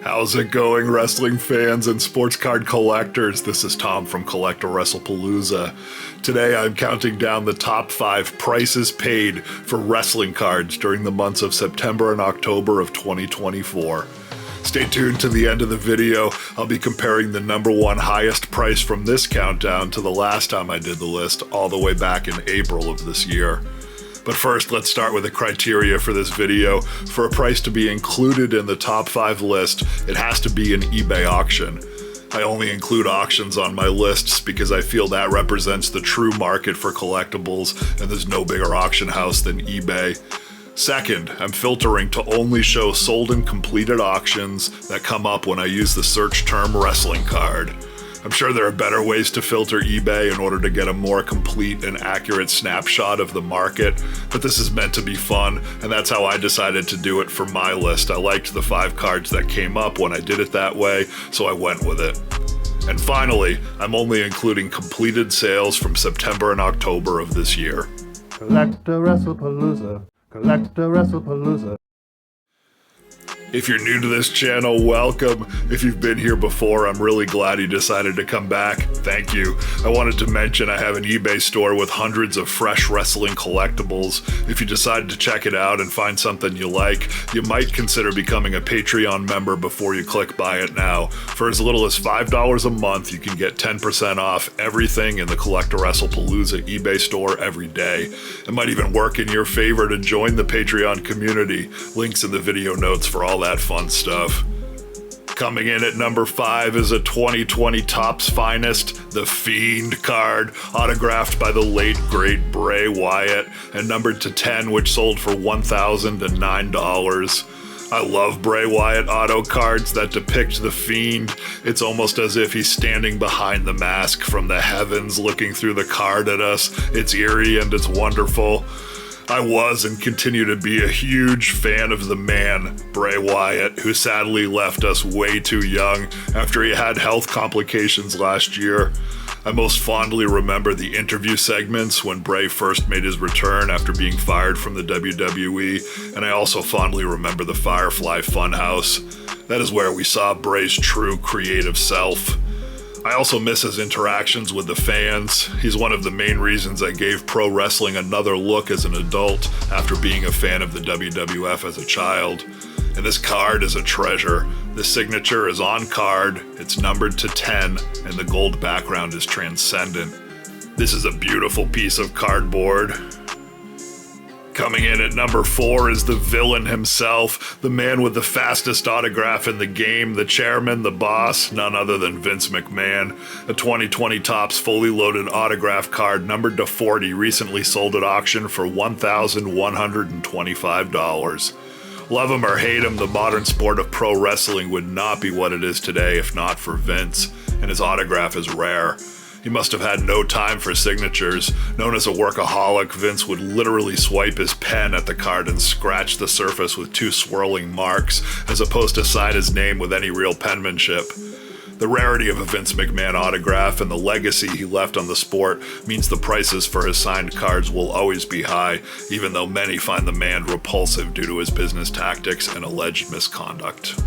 How's it going, wrestling fans and sports card collectors? This is Tom from CollectAWrestlePalooza. Today I'm counting down the top 5 prices paid for wrestling cards during the months of September and October of 2024. Stay tuned to the end of the video. I'll be comparing the number 1 highest price from this countdown to the last time I did the list, all the way back in April of this year. But first, let's start with the criteria for this video. For a price to be included in the top 5 list, it has to be an eBay auction. I only include auctions on my lists because I feel that represents the true market for collectibles, and there's no bigger auction house than eBay. Second, I'm filtering to only show sold and completed auctions that come up when I use the search term wrestling card. I'm sure there are better ways to filter eBay in order to get a more complete and accurate snapshot of the market, but this is meant to be fun, and that's how I decided to do it for my list. I liked the 5 cards that came up when I did it that way, so I went with it. And finally, I'm only including completed sales from September and October of this year. CollectAWrestlePalooza. CollectAWrestlePalooza. If you're new to this channel, welcome. If you've been here before, I'm really glad you decided to come back. Thank you. I wanted to mention I have an eBay store with hundreds of fresh wrestling collectibles. If you decide to check it out and find something you like, you might consider becoming a Patreon member before you click buy it now. For as little as $5 a month, you can get 10% off everything in the CollectAWrestlePalooza eBay store every day. It might even work in your favor to join the Patreon community. Links in the video notes for all that fun stuff. Coming in at number 5 is a 2020 Topps Finest, the Fiend card, autographed by the late great Bray Wyatt, and numbered to 10, which sold for $1,009. I love Bray Wyatt auto cards that depict the Fiend. It's almost as if he's standing behind the mask from the heavens looking through the card at us. It's eerie and it's wonderful. I was and continue to be a huge fan of the man, Bray Wyatt, who sadly left us way too young after he had health complications last year. I most fondly remember the interview segments when Bray first made his return after being fired from the WWE, and I also fondly remember the Firefly Funhouse. That is where we saw Bray's true creative self. I also miss his interactions with the fans. He's one of the main reasons I gave pro wrestling another look as an adult after being a fan of the WWF as a child. And this card is a treasure. The signature is on card, it's numbered to 10, and the gold background is transcendent. This is a beautiful piece of cardboard. Coming in at number 4 is the villain himself, the man with the fastest autograph in the game, the chairman, the boss, none other than Vince McMahon. A 2020 Topps fully loaded autograph card numbered to 40 recently sold at auction for $1,125. Love him or hate him, the modern sport of pro wrestling would not be what it is today if not for Vince, and his autograph is rare. He must have had no time for signatures. Known as a workaholic, Vince would literally swipe his pen at the card and scratch the surface with 2 swirling marks, as opposed to sign his name with any real penmanship. The rarity of a Vince McMahon autograph and the legacy he left on the sport means the prices for his signed cards will always be high, even though many find the man repulsive due to his business tactics and alleged misconduct.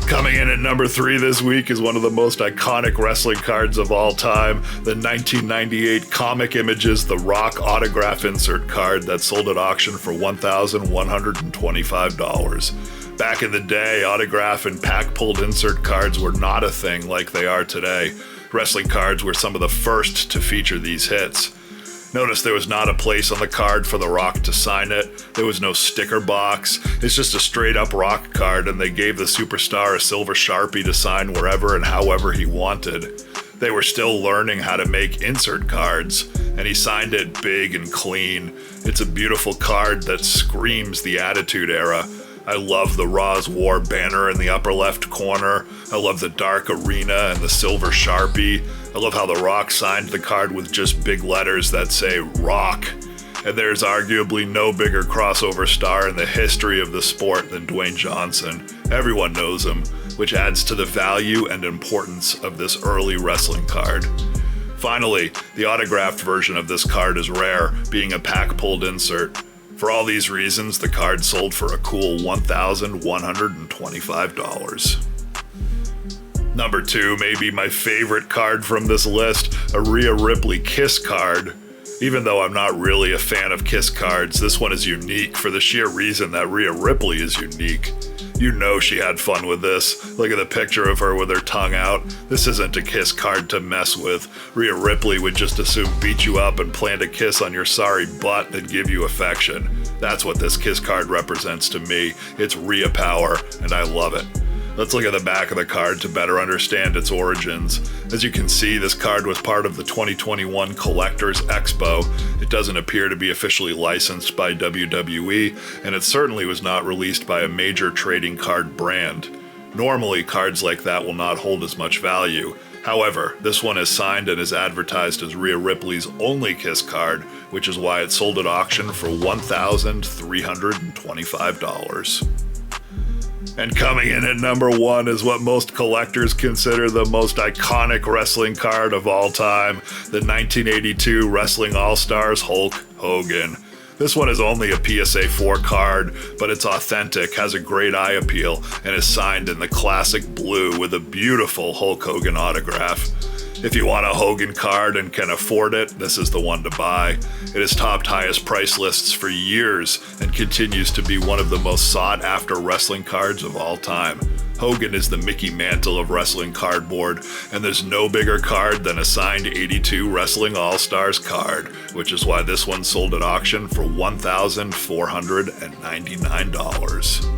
Coming in at number 3 this week is one of the most iconic wrestling cards of all time, the 1998 Comic Images The Rock autograph insert card that sold at auction for $1,125. Back in the day, autograph and pack-pulled insert cards were not a thing like they are today. Wrestling cards were some of the first to feature these hits. Notice there was not a place on the card for The Rock to sign it. There was no sticker box. It's just a straight up Rock card, and they gave the superstar a silver Sharpie to sign wherever and however he wanted. They were still learning how to make insert cards, and he signed it big and clean. It's a beautiful card that screams the Attitude Era. I love the Raw's War banner in the upper left corner. I love the dark arena and the silver Sharpie. I love how The Rock signed the card with just big letters that say Rock. And there's arguably no bigger crossover star in the history of the sport than Dwayne Johnson. Everyone knows him, which adds to the value and importance of this early wrestling card. Finally, the autographed version of this card is rare, being a pack-pulled insert. For all these reasons, the card sold for a cool $1,125. Number 2 may be my favorite card from this list, a Rhea Ripley Kiss card. Even though I'm not really a fan of Kiss cards, this one is unique for the sheer reason that Rhea Ripley is unique. You know she had fun with this. Look at the picture of her with her tongue out. This isn't a Kiss card to mess with. Rhea Ripley would just as soon beat you up and plant a kiss on your sorry butt than give you affection. That's what this Kiss card represents to me. It's Rhea power, and I love it. Let's look at the back of the card to better understand its origins. As you can see, this card was part of the 2021 Collectors Expo. It doesn't appear to be officially licensed by WWE, and it certainly was not released by a major trading card brand. Normally, cards like that will not hold as much value. However, this one is signed and is advertised as Rhea Ripley's only Kiss card, which is why it sold at auction for $1,325. And coming in at number 1 is what most collectors consider the most iconic wrestling card of all time, the 1982 Wrestling All-Stars Hulk Hogan. This one is only a PSA 4 card, but it's authentic, has a great eye appeal, and is signed in the classic blue with a beautiful Hulk Hogan autograph. If you want a Hogan card and can afford it, this is the one to buy. It has topped highest price lists for years and continues to be one of the most sought-after wrestling cards of all time. Hogan is the Mickey Mantle of wrestling cardboard, and there's no bigger card than a signed 82 Wrestling All-Stars card, which is why this one sold at auction for $1,499.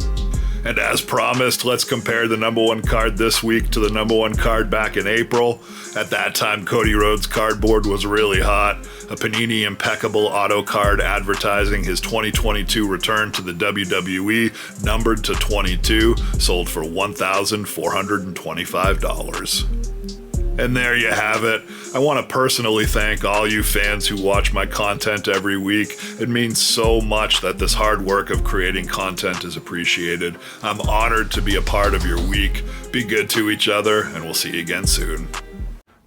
And as promised, let's compare the number 1 card this week to the number 1 card back in April. At that time, Cody Rhodes' cardboard was really hot. A Panini Impeccable auto card advertising his 2022 return to the WWE, numbered to 22, sold for $1,425. And there you have it. I want to personally thank all you fans who watch my content every week. It means so much that this hard work of creating content is appreciated. I'm honored to be a part of your week. Be good to each other, and we'll see you again soon.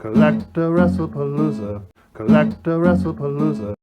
CollectAWrestlePalooza. CollectAWrestlePalooza.